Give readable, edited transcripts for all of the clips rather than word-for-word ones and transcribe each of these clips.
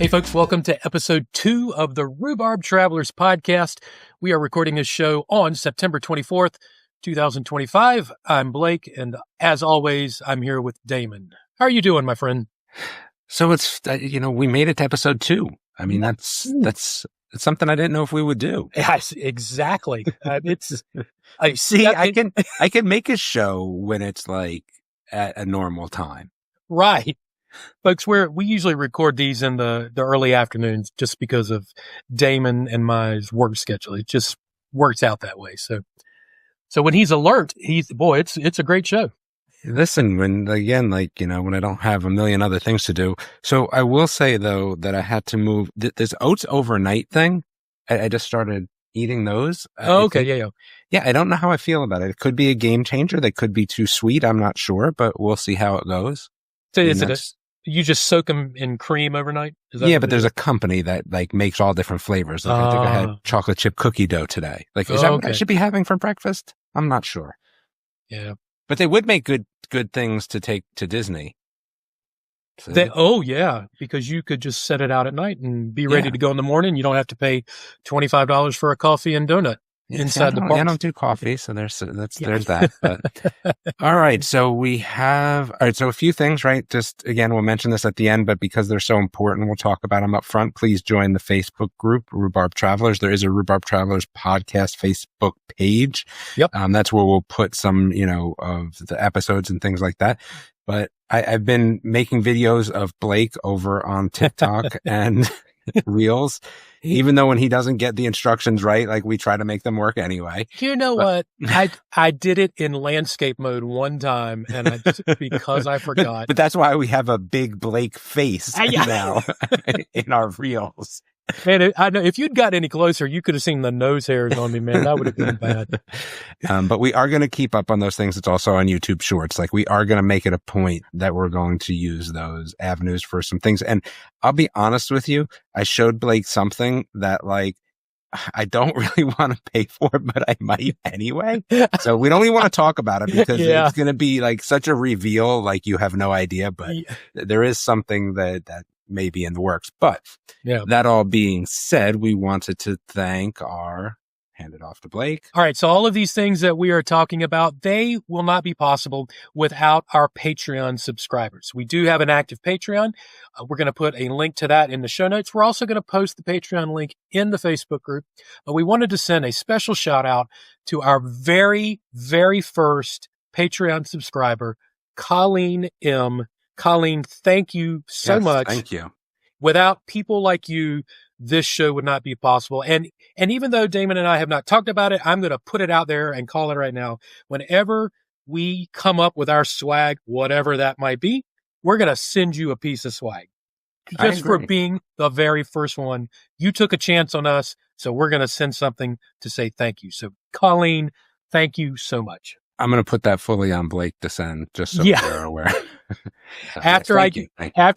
Hey folks, welcome to episode 2 of the Rhubarb Travelers podcast. We are recording this show on September 24th, 2025. I'm Blake, and as always, I'm here with Damon. How are you doing, my friend? So it's, we made it to episode 2. I mean, that's something I didn't know if we would do. Yes, exactly. I can make a show when it's like at a normal time. Right. Folks, we usually record these in the early afternoons just because of Damon and my work schedule. It just works out that way. So when he's alert, it's a great show. Listen, when I don't have a million other things to do. So I will say though that I had to move this oats overnight thing. I just started eating those. Okay. Yeah. I don't know how I feel about it. It could be a game changer. They could be too sweet. I'm not sure, but we'll see how it goes. So you just soak them in cream overnight? But there's a company that like makes all different flavors. Like I think I had chocolate chip cookie dough today. Like, is that what I should be having for breakfast? I'm not sure. Yeah. But they would make good things to take to Disney. So, because you could just set it out at night and be ready to go in the morning. You don't have to pay $25 for a coffee and donut inside the park. I don't do coffee, so there's that. But all right, so we have so a few things, right? Just again, we'll mention this at the end, but because they're so important, we'll talk about them up front. Please join the Facebook group Rhubarb Travelers. There is a Rhubarb Travelers podcast Facebook page. Yep, that's where we'll put some of the episodes and things like that. But I've been making videos of Blake over on TikTok and Reels, even though when he doesn't get the instructions right, like we try to make them work anyway. You know what? I did it in landscape mode one time, and because I forgot. But that's why we have a big Blake face now in our Reels. Man, I know if you'd got any closer, you could have seen the nose hairs on me, man. That would have been bad. But we are going to keep up on those things. It's also on YouTube Shorts. Like we are going to make it a point that we're going to use those avenues for some things. And I'll be honest with you. I showed Blake something that like, I don't really want to pay for, but I might anyway. So we don't even want to talk about it because it's going to be like such a reveal. Like you have no idea, but there is something that may be in the works. But that all being said, we wanted to hand it off to Blake. All right. So all of these things that we are talking about, they will not be possible without our Patreon subscribers. We do have an active Patreon. We're going to put a link to that in the show notes. We're also going to post the Patreon link in the Facebook group. But we wanted to send a special shout out to our very, very first Patreon subscriber, Colleen M. Colleen, thank you so much. Thank you. Without people like you, this show would not be possible. And even though Damon and I have not talked about it, I'm going to put it out there and call it right now. Whenever we come up with our swag, whatever that might be, we're going to send you a piece of swag. Just for being the very first one. You took a chance on us, so we're going to send something to say thank you. So, Colleen, thank you so much. I'm going to put that fully on Blake to send, just so they're aware. After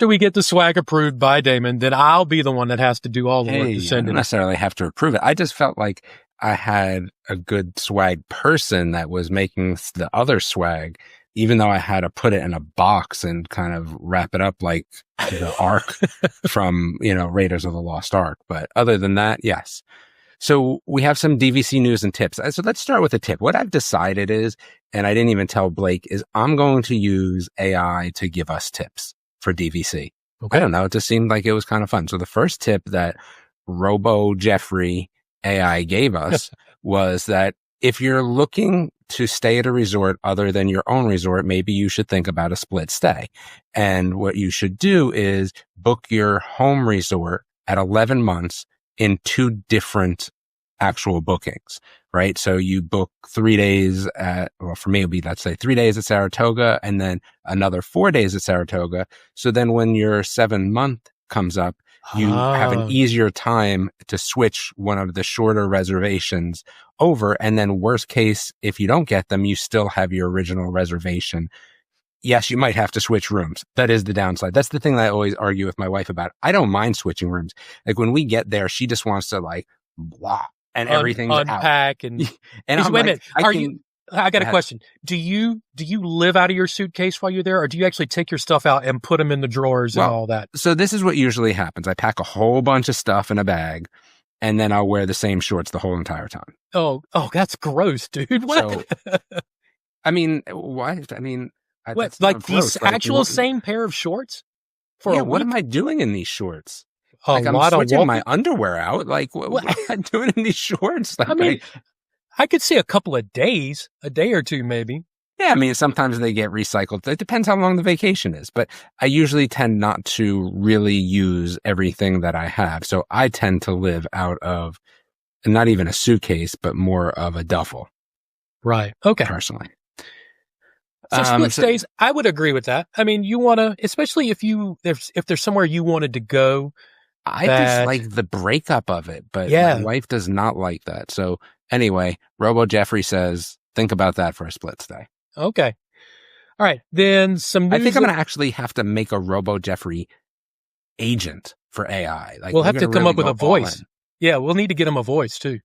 we get the swag approved by Damon, then I'll be the one that has to do all the work to send it. I don't necessarily have to approve it. I just felt like I had a good swag person that was making the other swag, even though I had to put it in a box and kind of wrap it up like the Ark from, Raiders of the Lost Ark. But other than that, yes. So we have some DVC news and tips. So let's start with a tip. What I've decided is, and I didn't even tell Blake, is I'm going to use AI to give us tips for DVC. Okay. I don't know. It just seemed like it was kind of fun. So the first tip that Robo Jeffrey AI gave us was that if you're looking to stay at a resort other than your own resort, maybe you should think about a split stay. And what you should do is book your home resort at 11 months in 2 different actual bookings, right? So you book 3 days for me, it'll be, let's say 3 days at Saratoga and then another 4 days at Saratoga. So then when your 7-month comes up, you have an easier time to switch one of the shorter reservations over. And then worst case, if you don't get them, you still have your original reservation. Yes, you might have to switch rooms. That is the downside. That's the thing that I always argue with my wife about. I don't mind switching rooms. Like when we get there, she just wants to like blah and everything's unpack out. And and wait a minute. I got a question. Do you live out of your suitcase while you're there, or do you actually take your stuff out and put them in the drawers and all that? So this is what usually happens. I pack a whole bunch of stuff in a bag, and then I'll wear the same shorts the whole entire time. Oh, that's gross, dude. What? So, I mean, what? I mean, what? Like these actual same pair of shorts? What am I doing in these shorts? I'm switching my underwear out. Like, what am I doing in these shorts? Like, I mean, I could see a couple of days, a day or two, maybe. Yeah, I mean, sometimes they get recycled. It depends how long the vacation is, but I usually tend not to really use everything that I have. So I tend to live out of not even a suitcase, but more of a duffel. Right. Okay. Personally. So split stays, I would agree with that. I mean, you want to, especially if there's somewhere you wanted to go. I just like the breakup of it, but my wife does not like that. So anyway, Robo Jeffrey says, think about that for a split stay. Okay. All right. Then some news. I think I'm going to actually have to make a Robo Jeffrey agent for AI. Like, we'll have to come up with a voice. Yeah, we'll need to get him a voice too.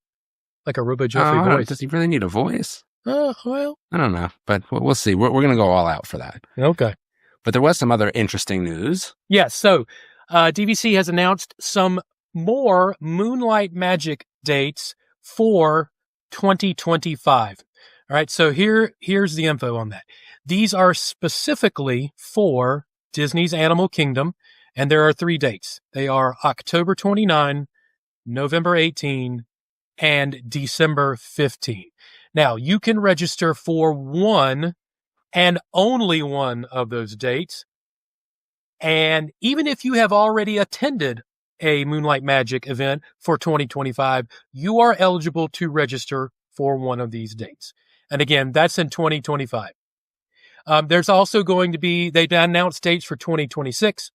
Like a Robo Jeffrey voice. Does he really need a voice? Well, I don't know, but we'll see. We're going to go all out for that. Okay. But there was some other interesting news. Yes. So, DVC has announced some more Moonlight Magic dates for 2025. All right. So here's the info on that. These are specifically for Disney's Animal Kingdom, and there are 3 dates. They are October 29, November 18, and December 15. Now, you can register for one and only one of those dates. And even if you have already attended a Moonlight Magic event for 2025, you are eligible to register for one of these dates. And again, that's in 2025. There's also going to be, they've announced dates for 2026.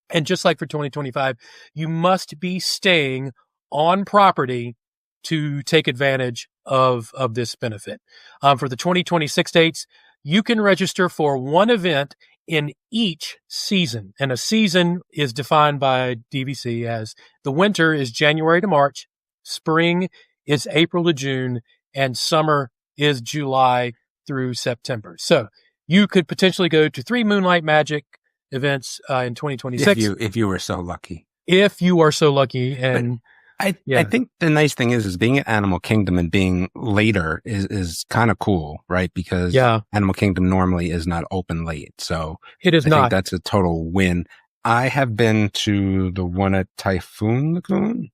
And just like for 2025, you must be staying on property to take advantage of this benefit. For the 2026 dates, you can register for one event in each season. And a season is defined by DVC as the winter is January to March, spring is April to June, and summer is July through September. So you could potentially go to 3 Moonlight Magic events in 2026. If you were so lucky. If you are so lucky. And I think the nice thing is being at Animal Kingdom and being later is kind of cool, right? Because Animal Kingdom normally is not open late. So I think that's a total win. I have been to the one at Typhoon Lagoon.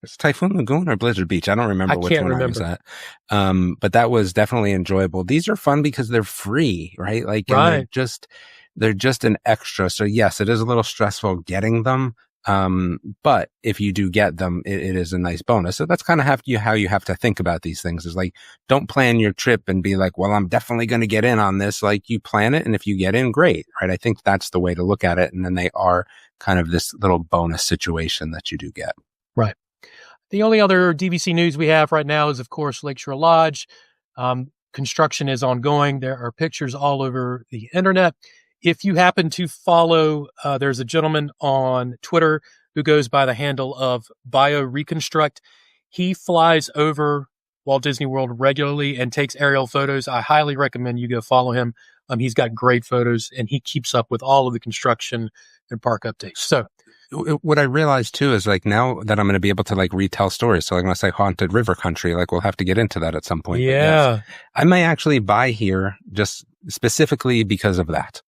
It's Typhoon Lagoon or Blizzard Beach. I don't remember which one I was at. But that was definitely enjoyable. These are fun because they're free, right? Like, and they're just an extra. So yes, it is a little stressful getting them. But if you do get them, it is a nice bonus. So that's kind of how you have to think about these things is like, don't plan your trip and be like, well, I'm definitely going to get in on this. Like you plan it. And if you get in, great. Right. I think that's the way to look at it. And then they are kind of this little bonus situation that you do get. Right. The only other DVC news we have right now is, of course, Lakeshore Lodge. Construction is ongoing. There are pictures all over the internet. If you happen to follow, there's a gentleman on Twitter who goes by the handle of BioReconstruct. He flies over Walt Disney World regularly and takes aerial photos. I highly recommend you go follow him. He's got great photos and he keeps up with all of the construction and park updates. So what I realized too is like now that I'm going to be able to like retell stories. So like when I say Haunted River Country, like we'll have to get into that at some point. Yeah. Yes, I may actually buy here just specifically because of that.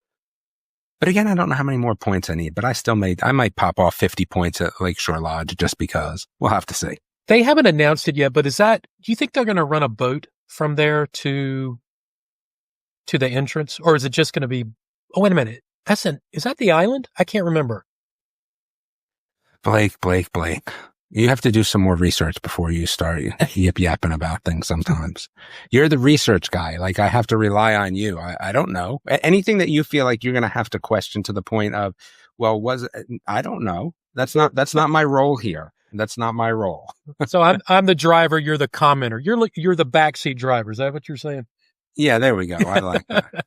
But again, I don't know how many more points I need, but I might pop off 50 points at Lakeshore Lodge just because. We'll have to see. They haven't announced it yet, but do you think they're going to run a boat from there to the entrance? Or is it just going to be, oh, wait a minute. Is that the island? I can't remember. Blake. You have to do some more research before you start yip-yapping about things sometimes. You're the research guy. Like, I have to rely on you. I don't know. Anything that you feel like you're going to have to question to the point of, well, I don't know. That's not my role here. That's not my role. So I'm the driver. You're the commenter. You're the backseat driver. Is that what you're saying? Yeah, there we go. I like that.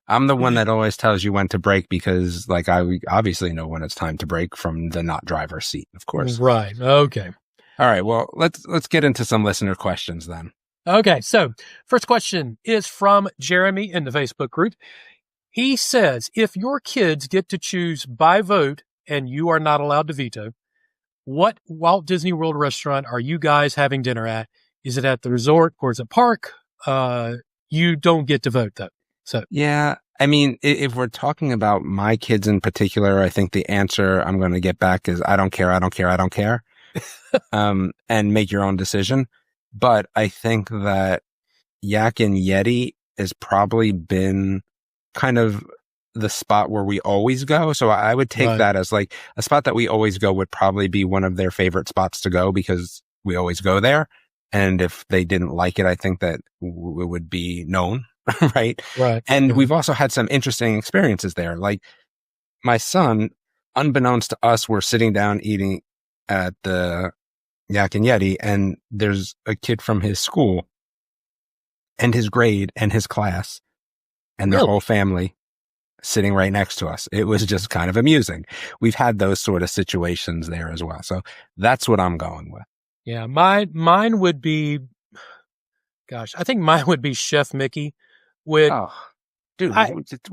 I'm the one that always tells you when to brake because, like, I obviously know when it's time to brake from the not driver seat, of course. Right. Okay. All right. Well, let's get into some listener questions then. Okay, so first question is from Jeremy in the Facebook group. He says, if your kids get to choose by vote and you are not allowed to veto, what Walt Disney World restaurant are you guys having dinner at? Is it at the resort or is it park? You don't get to vote though. So yeah, I mean, if we're talking about my kids in particular, I think the answer I'm going to get back is I don't care, I don't care, I don't care. And make your own decision. But I think that Yak and Yeti has probably been kind of the spot where we always go. So I would take that as like a spot that we always go would probably be one of their favorite spots to go because we always go there. And if they didn't like it, I think that it would be known. Right. And we've also had some interesting experiences there. Like my son, unbeknownst to us, we're sitting down eating at the Yak and Yeti, and there's a kid from his school and his grade and his class and their whole family sitting right next to us. It was just kind of amusing. We've had those sort of situations there as well. So that's what I'm going with. Yeah, mine would be, I think mine would be Chef Mickey. Dude,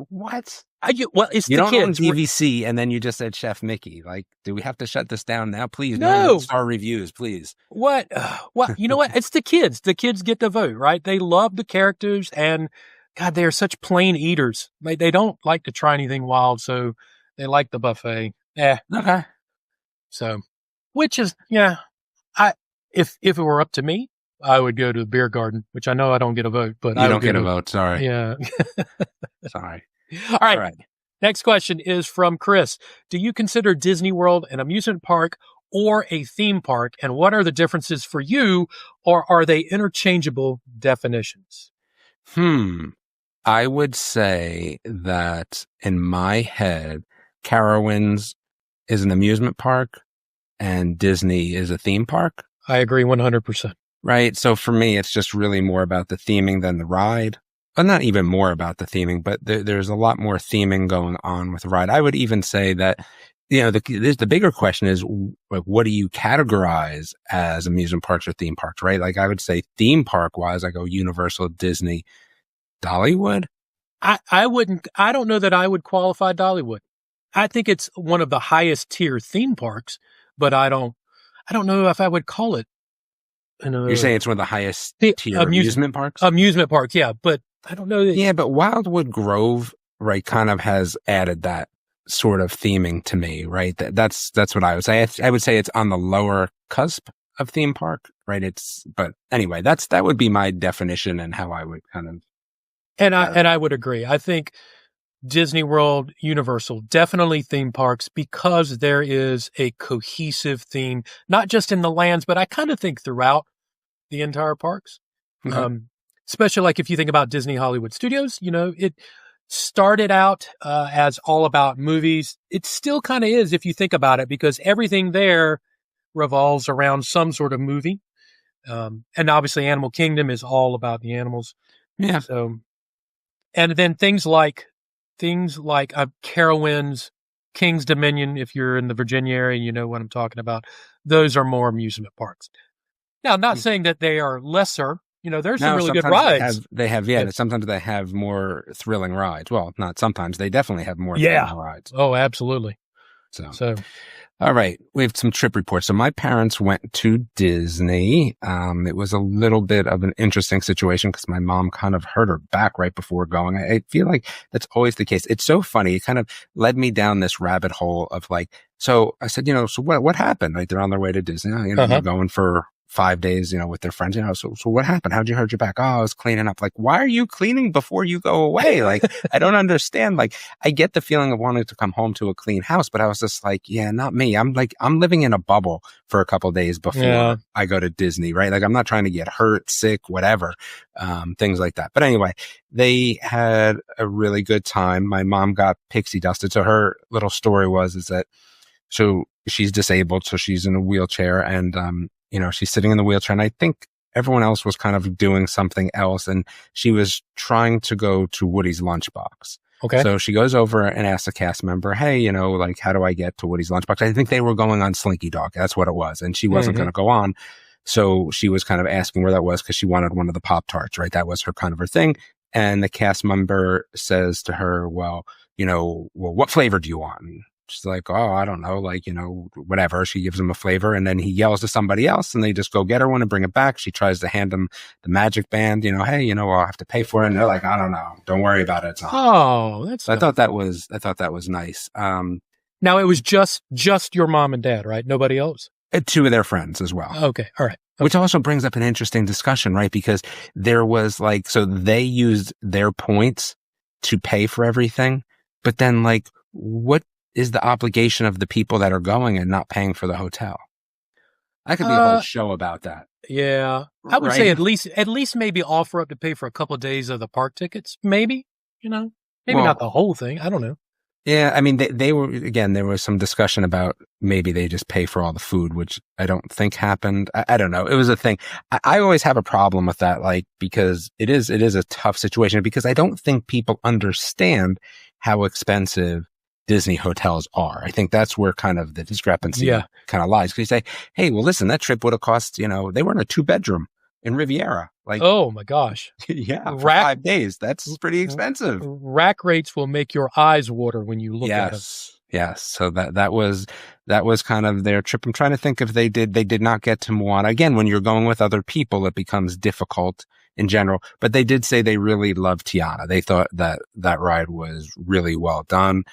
what? Well, it's you the don't kids. own DVC, and then you just said Chef Mickey. Like, do we have to shut this down now? Please, no star reviews, please. What? Well, you know what? It's the kids. The kids get to vote, right? They love the characters, and God, they are such plain eaters. They don't like to try anything wild, so they like the buffet. Okay. So, which is, if it were up to me, I would go to the beer garden, which I know I don't get a vote, but I don't get a vote. Sorry. Yeah. Sorry. All right. Next question is from Chris. Do you consider Disney World an amusement park or a theme park? And what are the differences for you, or are they interchangeable definitions? I would say that in my head, Carowinds is an amusement park and Disney is a theme park. I agree 100%. Right. So for me, it's just really more about the theming than the ride. Well, not even more about the theming, but there's a lot more theming going on with the ride. I would even say that, the bigger question is, like, what do you categorize as amusement parks or theme parks, right? Like I would say theme park wise, I go Universal, Disney, Dollywood. I don't know that I would qualify Dollywood. I think it's one of the highest tier theme parks, but I don't know if I would call it. You're saying it's one of the highest tier amusement parks? Amusement parks, yeah. But I don't know. Yeah, but Wildwood Grove, right, kind of has added that sort of theming to me, right? That's what I would say. I would say it's on the lower cusp of theme park, right? But anyway, that would be my definition and how I would kind of. And I would agree. I think Disney World, Universal, definitely theme parks because there is a cohesive theme, not just in the lands, but I kind of think throughout the entire parks. Mm-hmm. Especially like if you think about Disney Hollywood Studios, it started out as all about movies. It still kind of is if you think about it, because everything there revolves around some sort of movie. And obviously Animal Kingdom is all about the animals. Yeah. So, and then things like Carowinds, King's Dominion, if you're in the Virginia area, you know what I'm talking about. Those are more amusement parks. Now, I'm not saying that they are lesser. There's some really good rides. Sometimes they have more thrilling rides. Well, not sometimes. They definitely have more thrilling rides. Oh, absolutely. So. All right. We have some trip reports. So my parents went to Disney. It was a little bit of an interesting situation because my mom kind of hurt her back right before going. I feel like that's always the case. It's so funny. It kind of led me down this rabbit hole of so I said, so what happened? Like they're on their way to Disney, they're going for 5 days, with their friends, so what happened? How'd you hurt your back? Oh, I was cleaning up. Like, why are you cleaning before you go away? Like, I don't understand. Like, I get the feeling of wanting to come home to a clean house, but I was just like, yeah, not me. I'm living in a bubble for a couple of days before I go to Disney, right? Like, I'm not trying to get hurt, sick, whatever, things like that. But anyway, they had a really good time. My mom got pixie dusted. So her little story is that, so she's disabled. So she's in a wheelchair and, she's sitting in the wheelchair, and I think everyone else was kind of doing something else, and she was trying to go to Woody's Lunchbox. Okay. So she goes over and asks a cast member, hey, how do I get to Woody's Lunchbox? I think they were going on Slinky Dog. That's what it was. And she wasn't going to go on. So she was kind of asking where that was because she wanted one of the Pop-Tarts, right? That was her kind of her thing. And the cast member says to her, well, what flavor do you want? And she's like, oh, I don't know, whatever. She gives him a flavor, and then he yells to somebody else, and they just go get her one and bring it back. She tries to hand him the magic band, hey, I'll have to pay for it. And they're like, I don't know, don't worry about it. Oh, that's. So I thought that was nice. Now it was just your mom and dad, right? Nobody else. Two of their friends as well. Okay, all right. Okay. Which also brings up an interesting discussion, right? Because there was so they used their points to pay for everything, but then what is the obligation of the people that are going and not paying for the hotel? That could be a whole show about that. Yeah. I would say at least maybe offer up to pay for a couple of days of the park tickets. Maybe, maybe not the whole thing. I don't know. Yeah. I mean, they were, again, there was some discussion about maybe they just pay for all the food, which I don't think happened. I don't know. It was a thing. I always have a problem with that, because it is a tough situation, because I don't think people understand how expensive Disney hotels are. I think that's where kind of the discrepancy kind of lies. Because you say, hey, well, listen, that trip would have cost, they were in a 2-bedroom in Riviera. Oh my gosh. Yeah. For 5 days. That's pretty expensive. Rack rates will make your eyes water when you look at them. Yes. So that was kind of their trip. I'm trying to think if they did not get to Moana. Again, when you're going with other people, it becomes difficult in general, but they did say they really loved Tiana. They thought that ride was really well done.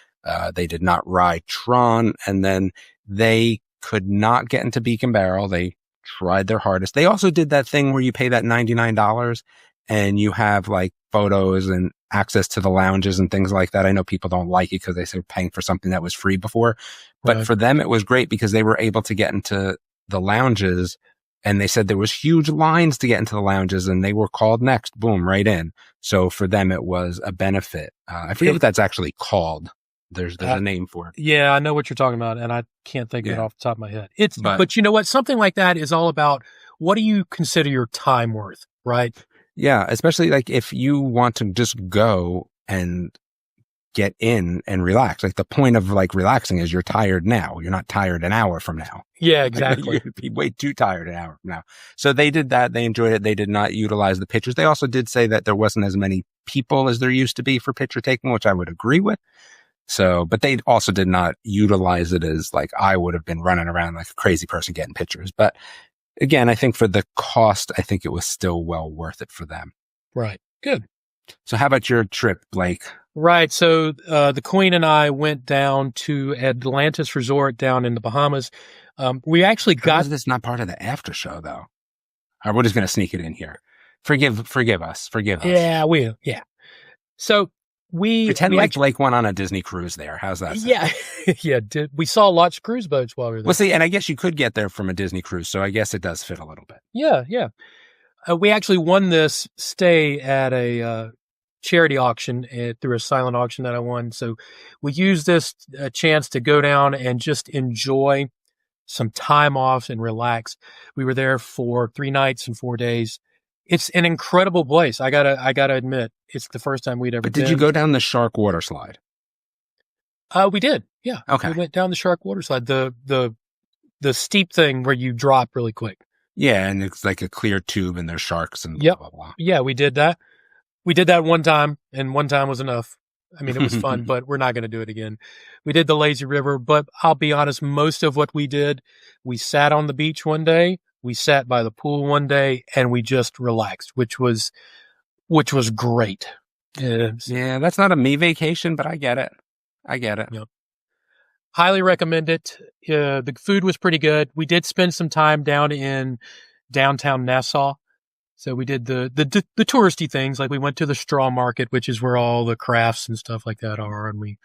They did not ride Tron, and then they could not get into Beacon Barrel. They tried their hardest. They also did that thing where you pay that $99 and you have photos and access to the lounges and things like that. I know people don't like it because they said paying for something that was free before, but for them, it was great because they were able to get into the lounges, and they said there was huge lines to get into the lounges, and they were called next, boom, right in. So for them, it was a benefit. I forget what that's actually called. There's a name for it. Yeah, I know what you're talking about, and I can't think of it off the top of my head. But you know what? Something like that is all about, what do you consider your time worth, right? Yeah, especially if you want to just go and get in and relax. The point of relaxing is you're tired now. You're not tired an hour from now. Yeah, exactly. You'd be way too tired an hour from now. So they did that. They enjoyed it. They did not utilize the pictures. They also did say that there wasn't as many people as there used to be for picture taking, which I would agree with. So, but they also did not utilize it as I would have been running around like a crazy person getting pictures. But again, I think for the cost, I think it was still well worth it for them. Right. Good. So how about your trip, Blake? Right. So, the Queen and I went down to Atlantis Resort down in the Bahamas. We actually got. This not part of the Aftershow though. Or we're just going to sneak it in here. Forgive us. Yeah, yeah. So, we pretend Blake went on a Disney cruise there. How's that sound? Yeah. Yeah. We saw lots of cruise boats while we were there. Well, see, and I guess you could get there from a Disney cruise. So I guess it does fit a little bit. Yeah. Yeah. We actually won this stay at a charity auction through a silent auction that I won. So we used this chance to go down and just enjoy some time off and relax. We were there for 3 nights and 4 days. It's an incredible place. I gotta admit, it's the first time we'd ever been. But did you go down the shark water slide? We did. Yeah. Okay. We went down the shark water slide, the steep thing where you drop really quick. Yeah, and it's like a clear tube and there's sharks and blah, blah, blah. Yeah, we did that. We did that one time, and one time was enough. I mean, it was fun, but we're not going to do it again. We did the lazy river, but I'll be honest, most of what we did, we sat on the beach one day, we sat by the pool one day, and we just relaxed, which was great. Yeah, that's not a me vacation, but I get it. Yep. Highly recommend it. The food was pretty good. We did spend some time down in downtown Nassau. So we did the touristy things, like we went to the straw market, which is where all the crafts and stuff like that are, and we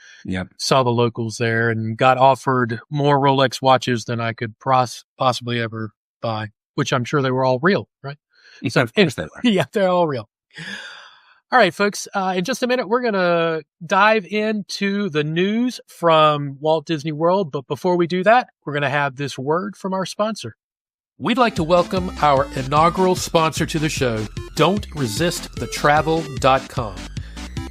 saw the locals there and got offered more Rolex watches than I could possibly ever buy, which I'm sure they were all real, right? So of course they were. Yeah, they're all real. All right, folks, in just a minute, we're going to dive into the news from Walt Disney World. But before we do that, we're going to have this word from our sponsor. We'd like to welcome our inaugural sponsor to the show, Don'tResistTheTravel.com.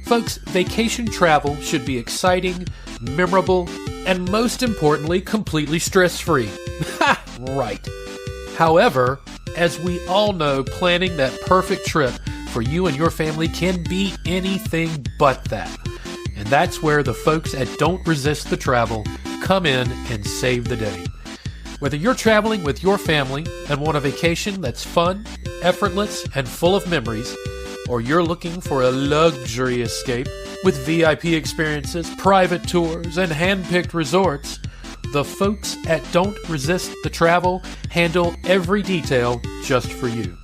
Folks, vacation travel should be exciting, memorable, and most importantly, completely stress-free. Right. However, As we all know, planning that perfect trip for you and your family can be anything but that. And that's where the folks at Don't Resist the Travel come in and save the day. Whether you're traveling with your family and want a vacation that's fun, effortless, and full of memories, or you're looking for a luxury escape with VIP experiences, private tours, and hand-picked resorts, the folks at Don't Resist the Travel handle every detail just for you.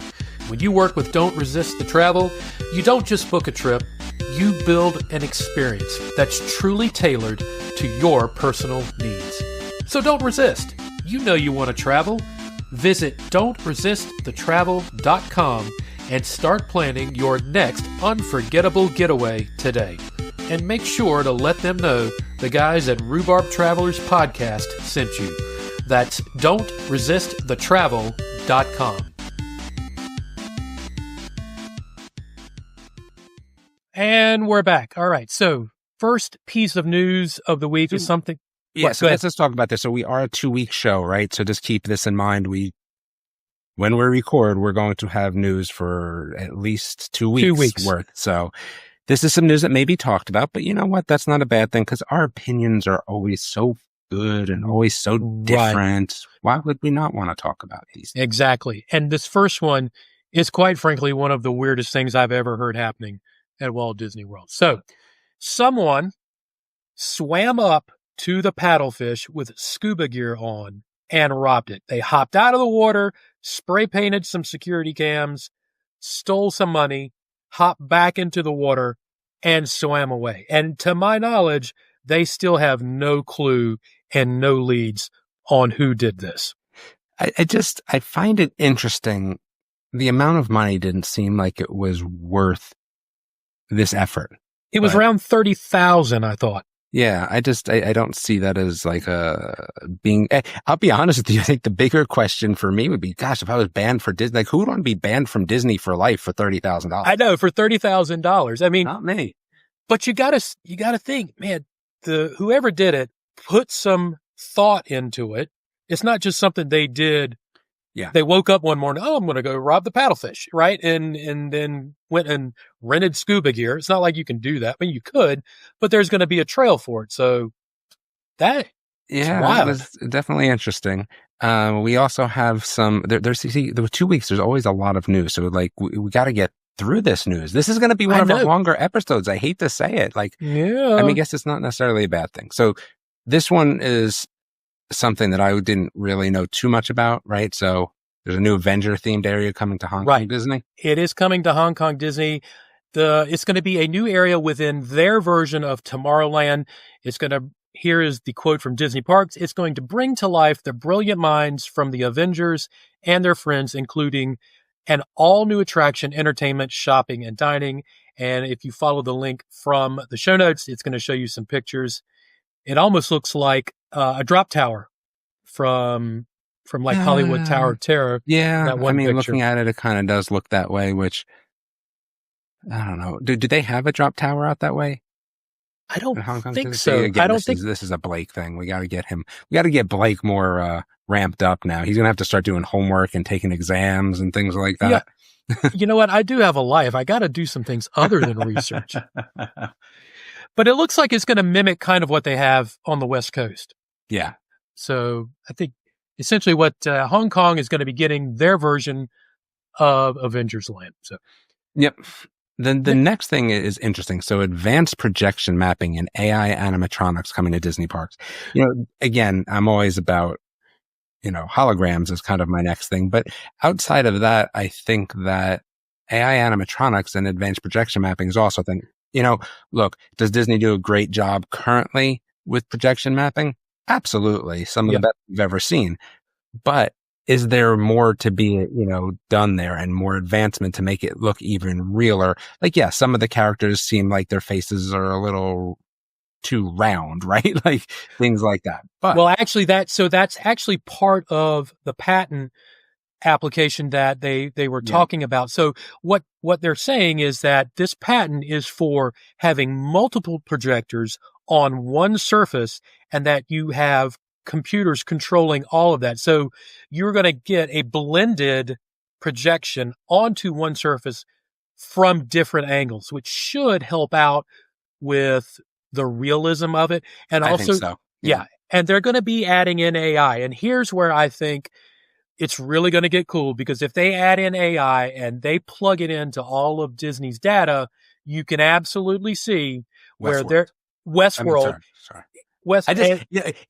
When you work with Don't Resist the Travel, you don't just book a trip, you build an experience that's truly tailored to your personal needs. So don't resist. You know you want to travel. Visit don'tresistthetravel.com and start planning your next unforgettable getaway today. And make sure to let them know the guys at Rhubarb Travelers Podcast sent you. That's don'tresistthetravel.com. And we're back. All right. So first piece of news of the week is something. Yeah, so let's just talk about this. So we are a 2-week show, right? So just keep this in mind. When we record, we're going to have news for at least 2 weeks, 2 weeks worth. So this is some news that may be talked about, but you know what? That's not a bad thing because our opinions are always so good and always so different. Right. Why would we not want to talk about these things? Exactly. And this first one is quite frankly one of the weirdest things I've ever heard happening at Walt Disney World. So someone swam up to the paddlefish with scuba gear on and robbed it. They hopped out of the water, spray painted some security cams, stole some money, hopped back into the water, and swam away. And to my knowledge, they still have no clue and no leads on who did this. I find it interesting. The amount of money didn't seem like it was worth this effort. It was around 30,000, I thought. Yeah, I don't see that as like I'll be honest with you. I think the bigger question for me would be, gosh, if I was banned for Disney, like who would want to be banned from Disney for life for $30,000? I know, for $30,000. I mean, not me. But you gotta think, man, whoever did it put some thought into it. It's not just something they did. Yeah. They woke up one morning, I'm going to go rob the paddlefish, right? And then went and rented scuba gear. It's not like you can do that. I mean, you could, but there's going to be a trail for it. So that was definitely interesting. We also have some, there were 2 weeks. There's always a lot of news. So like we got to get through this news. This is going to be one of our longer episodes. I hate to say it. Like, yeah. I mean, I guess it's not necessarily a bad thing. So this one is something that I didn't really know too much about, right? So there's a new Avenger themed area coming to Hong Kong Disney. It is coming to Hong Kong Disney. It's going to be a new area within their version of Tomorrowland. Here is the quote from Disney Parks. It's going to bring to life the brilliant minds from the Avengers and their friends, including an all-new attraction, entertainment, shopping, and dining. And if you follow the link from the show notes, it's going to show you some pictures. It almost looks like a drop tower from like Hollywood Tower of Terror. Yeah, I mean, picture. Looking at it kind of does look that way, which I don't know. Do they have a drop tower out that way? I don't think so. so. Again, this is a Blake thing. We got to get him. We got to get Blake more ramped up now. He's gonna have to start doing homework and taking exams and things like that. Yeah. You know what? I do have a life. I got to do some things other than research. But it looks like it's going to mimic kind of what they have on the West Coast. Yeah. So I think essentially what Hong Kong is going to be getting their version of Avengers Land. So, yep. Then the next thing is interesting. So advanced projection mapping and AI animatronics coming to Disney parks. You know, again, I'm always about, holograms is kind of my next thing. But outside of that, I think that AI animatronics and advanced projection mapping is also a thing. Look, does Disney do a great job currently with projection mapping? Absolutely. Some of the best we've ever seen. But is there more to be, done there and more advancement to make it look even realer? Like, yeah, some of the characters seem like their faces are a little too round, right? Like things like that. But actually that's actually part of the patent application that they were talking about. So what they're saying is that this patent is for having multiple projectors on one surface and that you have computers controlling all of that. So you're going to get a blended projection onto one surface from different angles, which should help out with the realism of it. And I also, think so. yeah. And they're going to be adding in AI. And here's where I think it's really going to get cool, because if they add in AI and they plug it into all of Disney's data, you can absolutely see where they're Westworld. Sorry.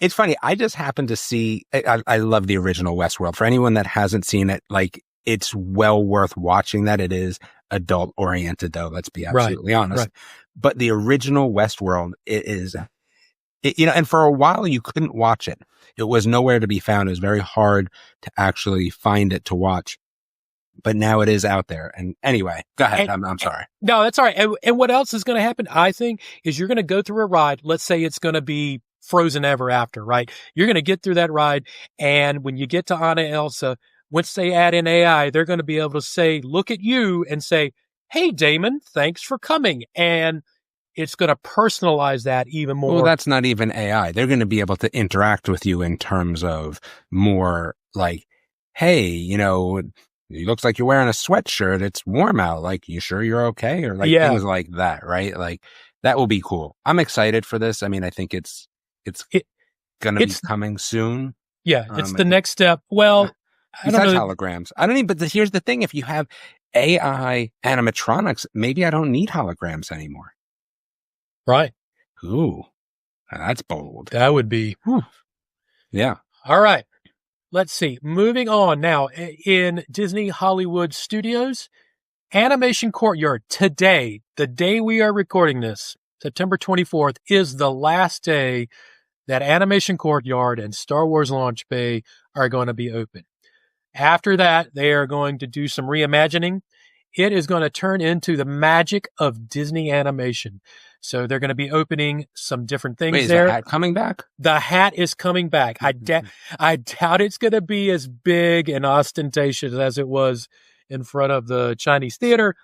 It's funny. I just happened to see, I love the original Westworld. For anyone that hasn't seen it, like, it's well worth watching that. It is adult oriented, though. Let's be absolutely honest. Right. But the original Westworld, and for a while you couldn't watch it. It was nowhere to be found. It was very hard to actually find it to watch. But now it is out there. And anyway, go ahead. I'm sorry. No, that's all right. And what else is going to happen, I think, is you're going to go through a ride. Let's say it's going to be Frozen Ever After, right? You're going to get through that ride. And when you get to Anna Elsa, once they add in AI, they're going to be able to say, look at you and say, hey, Damon, thanks for coming. And it's going to personalize that even more. Well, that's not even AI. They're going to be able to interact with you in terms of more like, hey, it looks like you're wearing a sweatshirt. It's warm out. Like, you sure you're okay? Or like things like that, right? Like, that will be cool. I'm excited for this. I mean, I think it's going to be coming soon. Yeah, it's the next step. Well, I don't know. Holograms. I don't need, but here's the thing. If you have AI animatronics, maybe I don't need holograms anymore. Right. Ooh, that's bold. That would be. Whew. Yeah. All right. Let's see. Moving on now, in Disney Hollywood Studios, Animation Courtyard today, the day we are recording this, September 24th, is the last day that Animation Courtyard and Star Wars Launch Bay are going to be open. After that, they are going to do some reimagining. It is going to turn into the magic of Disney animation. So they're going to be opening some different things. Wait, there. Is the hat coming back? The hat is coming back. I doubt it's going to be as big and ostentatious as it was in front of the Chinese theater,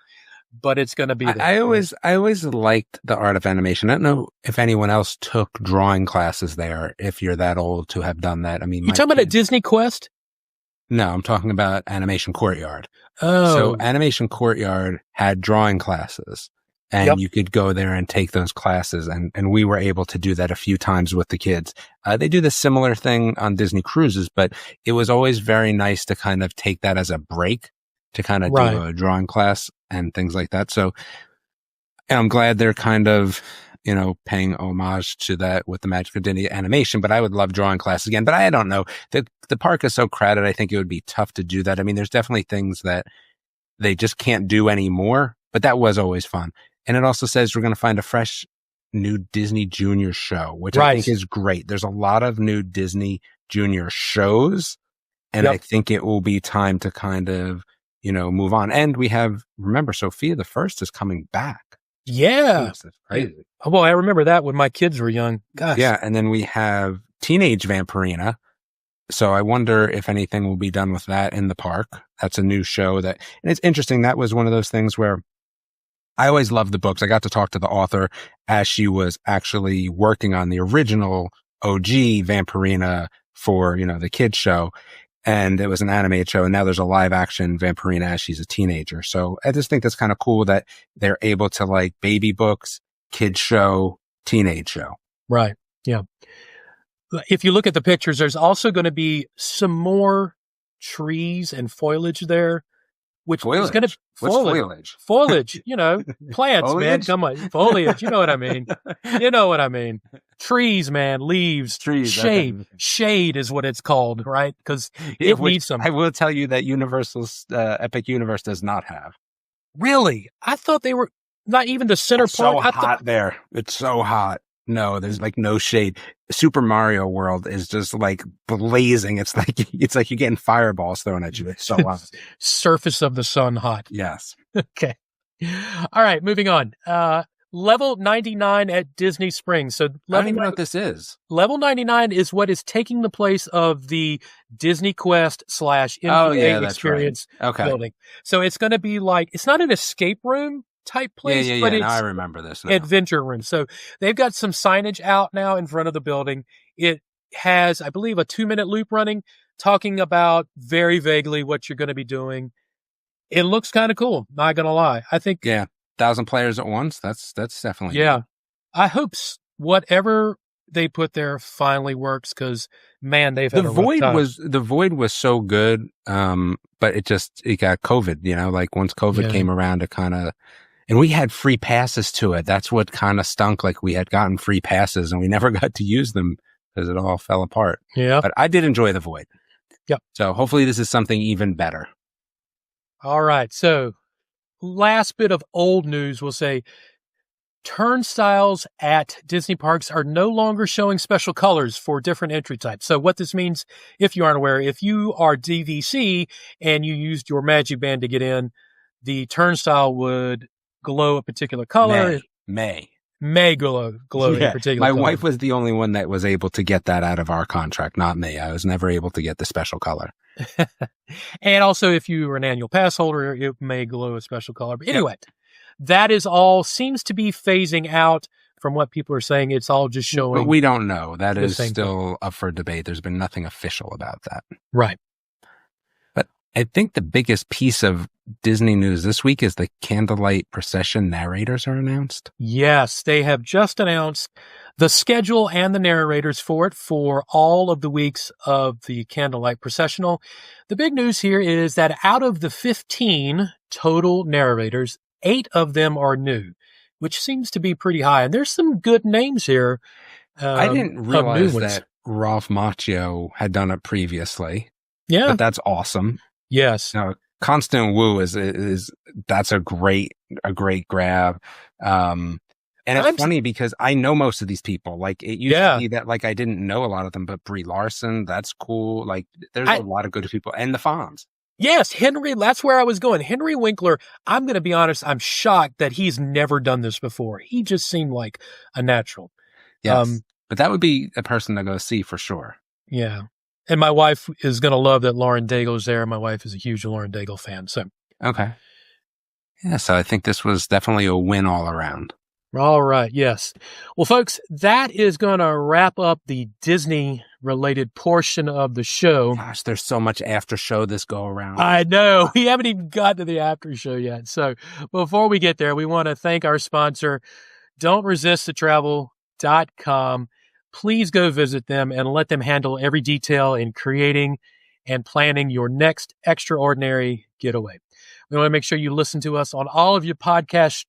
but it's going to be there. I always liked the art of animation. I don't know if anyone else took drawing classes there, if you're that old to have done that. I mean, you talking about a Disney Quest? No, I'm talking about Animation Courtyard. Oh. So Animation Courtyard had drawing classes. And you could go there and take those classes. And we were able to do that a few times with the kids. They do the similar thing on Disney cruises, but it was always very nice to kind of take that as a break to kind of do a drawing class and things like that. So I'm glad they're kind of, paying homage to that with the magic of Disney animation, but I would love drawing class again. But I don't know. The park is so crowded. I think it would be tough to do that. I mean, there's definitely things that they just can't do anymore, but that was always fun. And it also says we're going to find a fresh new Disney Junior show, which I think is great. There's a lot of new Disney Junior shows, and I think it will be time to kind of, move on. And we have, remember, Sophia the First is coming back. Yeah. That's crazy. Well, I remember that when my kids were young. Gosh. Yeah. And then we have Teenage Vampirina. So I wonder if anything will be done with that in the park. That's a new show and it's interesting. That was one of those things where I always loved the books. I got to talk to the author as she was actually working on the original OG Vampirina for, the kids show. And it was an animated show. And now there's a live action Vampirina as she's a teenager. So I just think that's kind of cool that they're able to like baby books, kids show, teenage show. Right. Yeah. If you look at the pictures, there's also going to be some more trees and foliage there. Which is going to foliage, plants, foliage? Man. Come on, foliage. You know what I mean? Trees, man, leaves, trees, shade is what it's called, right? Because it needs some. I will tell you that Universal's Epic Universe does not have. Really? I thought they were not even the center part. So hot there. It's so hot. No, there's like no shade. Super Mario World is just like blazing. It's like you're getting fireballs thrown at you. It's so hot. Surface of the sun hot. Yes. Okay. All right, moving on. Level 99 at Disney Springs. So I don't even know what this is. Level 99 is what is taking the place of the Disney Quest / MPA experience building. So it's going to be like, it's not an escape room type place, but it's I remember this now. Adventure room. So they've got some signage out now in front of the building. It has, I believe, a 2-minute loop running talking about very vaguely what you're going to be doing. It looks kind of cool. Not gonna lie. I think. Yeah. 1,000 players at once. That's definitely. Yeah. I hope whatever they put there finally works, because man, they've had a rough time. The void was so good. But it got COVID, like once COVID came around, it kind of, and we had free passes to it. That's what kind of stunk. Like we had gotten free passes and we never got to use them because it all fell apart. Yeah. But I did enjoy the void. Yep. So hopefully this is something even better. All right. So last bit of old news, we'll say turnstiles at Disney parks are no longer showing special colors for different entry types. So what this means, if you aren't aware, if you are DVC and you used your Magic Band to get in, the turnstile would glow a particular color. May glow a particular My color. wife was the only one that was able to get that out of our contract, not me. I was never able to get the special color. And also, if you were an annual pass holder, it may glow a special color. But anyway, that is all seems to be phasing out from what people are saying. It's all just showing. But we don't know. That is still up for debate. There's been nothing official about that. Right. But I think the biggest piece of Disney news this week is the Candlelight Procession Narrators are announced. Yes, they have just announced the schedule and the narrators for it for all of the weeks of the Candlelight Processional. The big news here is that out of the 15 total narrators, 8 of them are new, which seems to be pretty high. And there's some good names here. I didn't realize that Ralph Macchio had done it previously. Yeah. But that's awesome. Yes. Now, Constant Wu is that's a great grab. And it's funny because I know most of these people. Like it used to be that like I didn't know a lot of them, but Brie Larson, that's cool. Like there's a lot of good people, and the Fonz. Yes, Henry, that's where I was going. Henry Winkler, I'm going to be honest, I'm shocked that he's never done this before. He just seemed like a natural. Yes, but that would be a person to go see for sure. Yeah. And my wife is going to love that Lauren Daigle's there. My wife is a huge Lauren Daigle fan. So okay. Yeah, so I think this was definitely a win all around. All right, yes. Well, folks, that is going to wrap up the Disney-related portion of the show. Gosh, there's so much after show this go around. I know. We haven't even got to the after show yet. So before we get there, we want to thank our sponsor, Don'tResistTheTravel.com. Please go visit them and let them handle every detail in creating and planning your next extraordinary getaway. We want to make sure you listen to us on all of your podcast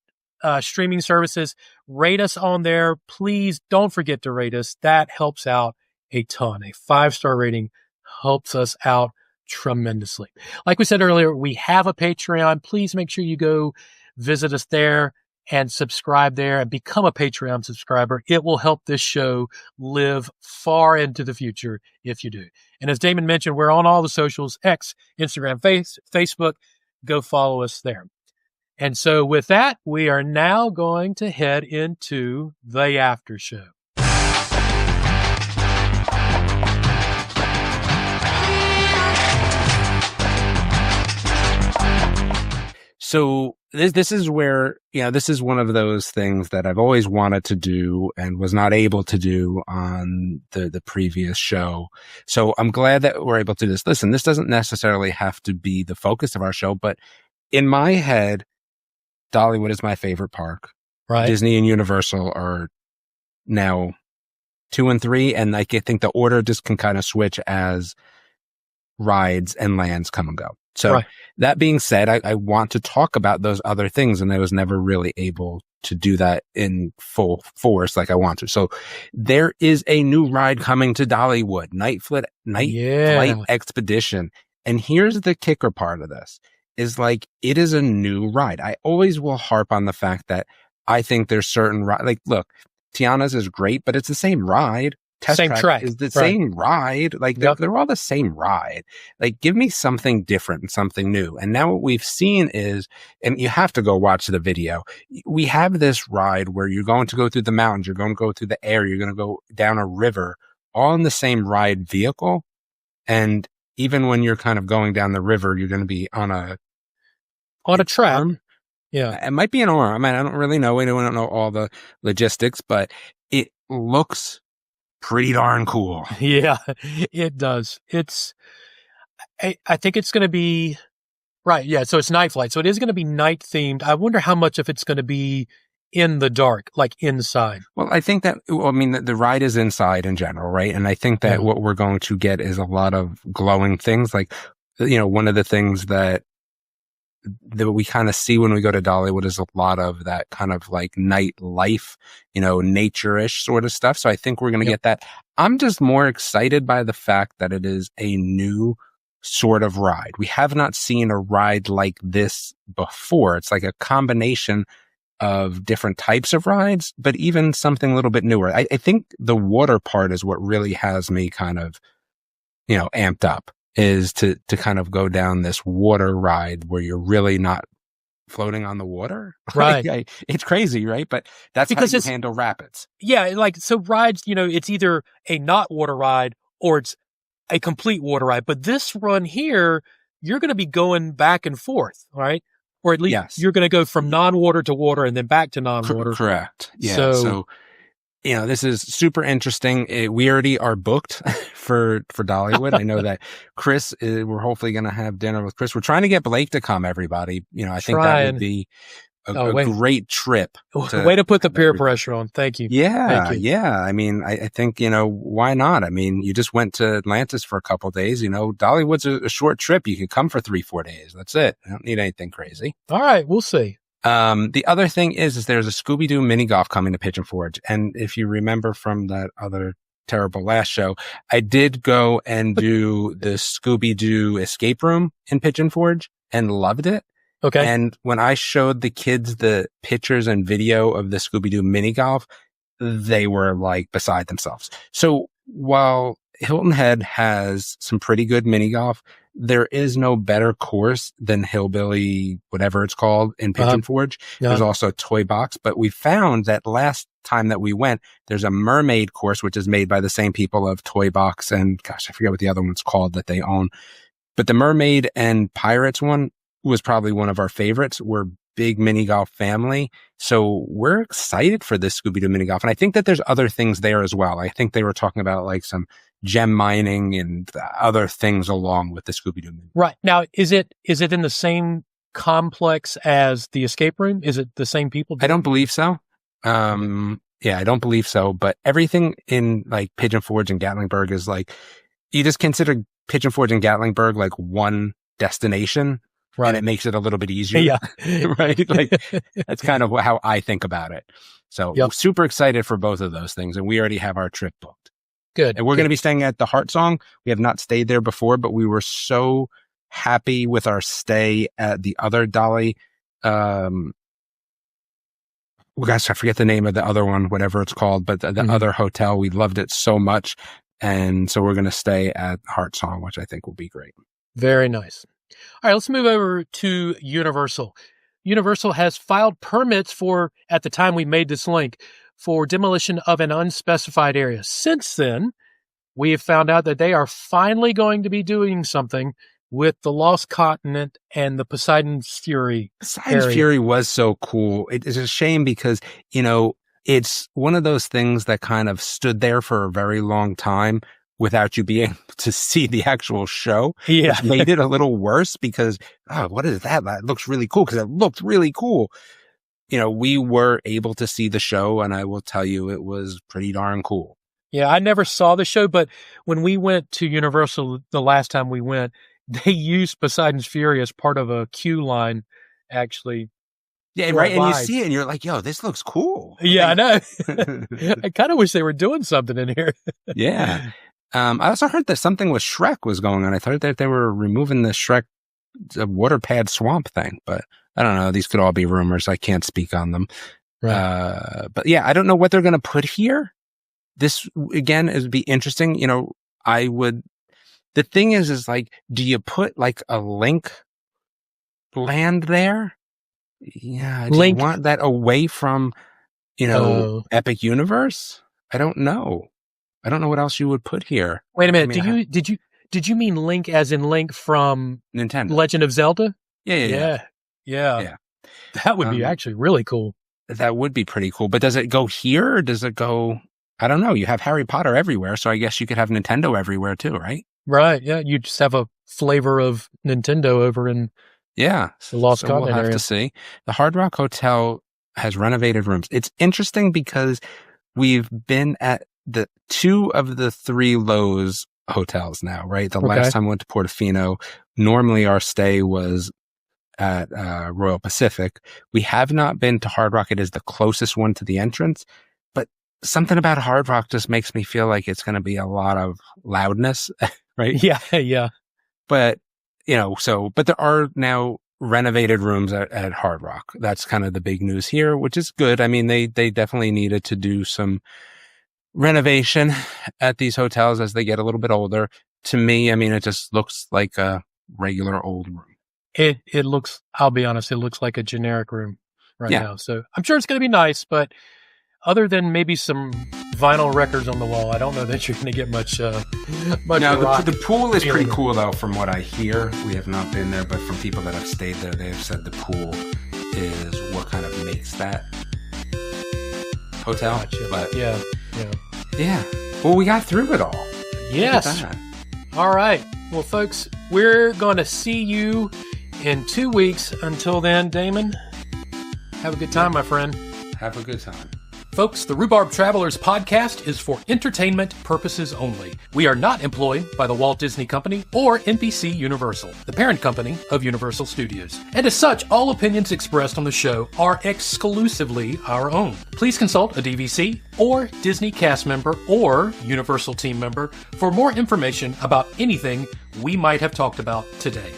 streaming services. Rate us on there. Please don't forget to rate us. That helps out a ton. A 5-star rating helps us out tremendously. Like we said earlier, we have a Patreon. Please make sure you go visit us there and subscribe there and become a Patreon subscriber. It will help this show live far into the future if you do. And as Damon mentioned, we're on all the socials, X, Instagram, Facebook. Go follow us there. And so with that, we are now going to head into the after show. So this is where, this is one of those things that I've always wanted to do and was not able to do on the previous show. So I'm glad that we're able to do this. Listen, this doesn't necessarily have to be the focus of our show, but in my head, Dollywood is my favorite park. Right. Disney and Universal are now 2 and 3, and I think the order just can kind of switch as rides and lands come and go. So that being said, I want to talk about those other things, and I was never really able to do that in full force like I want to. So there is a new ride coming to Dollywood, NightFlight Expedition. And here's the kicker part of this. Is like, it is a new ride. I always will harp on the fact that I think there's certain like, look, Tiana's is great, but it's the same ride. Same track is the same ride. Like they're all the same ride. Like, give me something different and something new. And now what we've seen is, and you have to go watch the video. We have this ride where you're going to go through the mountains, you're going to go through the air, you're going to go down a river, all in the same ride vehicle. And even when you're kind of going down the river, you're going to be on a track. Arm. Yeah. It might be an arm. I mean, I don't really know. We don't know all the logistics, but it looks pretty darn cool. Yeah, it does. I think it's going to be Right. Yeah. So it's NightFlight. So it is going to be night themed. I wonder how much of it's going to be in the dark, like inside. Well, I think that, I mean, the ride is inside in general, right? And I think that what we're going to get is a lot of glowing things. Like, one of the things that we kind of see when we go to Dollywood is a lot of that kind of like night life, nature-ish sort of stuff. So I think we're going to get that. I'm just more excited by the fact that it is a new sort of ride. We have not seen a ride like this before. It's like a combination of different types of rides, but even something a little bit newer. I think the water part is what really has me kind of, amped up, is to kind of go down this water ride where you're really not floating on the water. Right. It's crazy, right? But that's because how you handle rapids. Yeah. Like, so rides, it's either a not water ride or it's a complete water ride. But this run here, you're going to be going back and forth, right? Or at least you're going to go from non-water to water and then back to non-water. Correct. Yeah. So this is super interesting. We already are booked for Dollywood. I know that Chris, we're hopefully going to have dinner with Chris. We're trying to get Blake to come, everybody. I think that would be a great trip. Way to put the peer pressure on. Thank you. Yeah. Thank you. Yeah. I mean, I think, why not? I mean, you just went to Atlantis for a couple of days. Dollywood's a short trip. You could come for 3-4 days. That's it. I don't need anything crazy. All right. We'll see. The other thing is there's a Scooby-Doo mini golf coming to Pigeon Forge. And if you remember from that other terrible last show, I did go and do the Scooby-Doo escape room in Pigeon Forge and loved it. Okay. And when I showed the kids the pictures and video of the Scooby-Doo mini golf, they were like beside themselves. So while Hilton Head has some pretty good mini golf, there is no better course than Hillbilly, whatever it's called, in Pigeon Forge. There's also a toy box, but we found that last time that we went, there's a mermaid course, which is made by the same people of Toy Box and gosh, I forget what the other one's called that they own. But the mermaid and pirates one was probably one of our favorites. We're big mini golf family. So we're excited for this Scooby-Doo mini golf. And I think that there's other things there as well. I think they were talking about like some gem mining and other things along with the Scooby-Doo mini. Right. Now, is it in the same complex as the escape room? Is it the same people? I don't believe so. I don't believe so. But everything in like Pigeon Forge and Gatlinburg is like, you just consider Pigeon Forge and Gatlinburg like one destination. Right. And it makes it a little bit easier. Yeah. Right. Like that's kind of how I think about it. So I'm super excited for both of those things. And we already have our trip booked. Good. And we're going to be staying at the Heart Song. We have not stayed there before, but we were so happy with our stay at the other Dolly. Gosh, I forget the name of the other one, whatever it's called, but the other hotel, we loved it so much. And so we're going to stay at Heart Song, which I think will be great. Very nice. All right, let's move over to Universal. Universal has filed permits for, at the time we made this link, for demolition of an unspecified area. Since then, we have found out that they are finally going to be doing something with the Lost Continent and the Poseidon's Fury. Poseidon's Fury was so cool. It is a shame because, it's one of those things that kind of stood there for a very long time without you being able to see the actual show. Yeah. Which made it a little worse because, what is that? That looks really cool because it looked really cool. We were able to see the show and I will tell you it was pretty darn cool. Yeah, I never saw the show, but when we went to Universal the last time we went, they used Poseidon's Fury as part of a queue line, actually. Yeah, right. And you see it and you're like, yo, this looks cool. Yeah, I know. I kind of wish they were doing something in here. Yeah. I also heard that something with Shrek was going on. I thought that they were removing the Shrek water pad swamp thing, but I don't know. These could all be rumors. I can't speak on them. Right. But yeah, I don't know what they're going to put here. This, again, would be interesting. The thing is like, do you put like a Link land there? Yeah. Do you want that away from, Epic Universe? I don't know. I don't know what else you would put here. Wait a minute. Did you mean Link as in Link from Nintendo Legend of Zelda? Yeah. That would be actually really cool. That would be pretty cool. But does it go here or does it go? I don't know. You have Harry Potter everywhere, so I guess you could have Nintendo everywhere too, right? Right. Yeah. You just have a flavor of Nintendo over in Yeah. The Lost So we'll Continent have area. to see. The Hard Rock Hotel has renovated rooms. It's interesting because we've been at the 2 of the 3 Lowe's hotels now, right? The last time we went to Portofino, normally our stay was at Royal Pacific. We have not been to Hard Rock. It is the closest one to the entrance, but something about Hard Rock just makes me feel like it's going to be a lot of loudness, right? Yeah. But, but there are now renovated rooms at Hard Rock. That's kind of the big news here, which is good. I mean, they definitely needed to do some renovation at these hotels as they get a little bit older. To me, I mean, it just looks like a regular old room. It looks, I'll be honest, it looks like a generic room now. So I'm sure it's going to be nice, but other than maybe some vinyl records on the wall, I don't know that you're going to get much. Now, the pool is pretty cool, though, from what I hear. We have not been there, but from people that have stayed there, they have said the pool is what kind of makes that hotel. Gotcha. But yeah. Well, we got through it all. Yes. All right. Well, folks, we're going to see you in 2 weeks. Until then, Damon, have a good time, my friend. Have a good time. Folks, the Rhubarb Travelers podcast is for entertainment purposes only. We are not employed by the Walt Disney Company or NBC Universal, the parent company of Universal Studios. And as such, all opinions expressed on the show are exclusively our own. Please consult a DVC or Disney cast member or Universal team member for more information about anything we might have talked about today.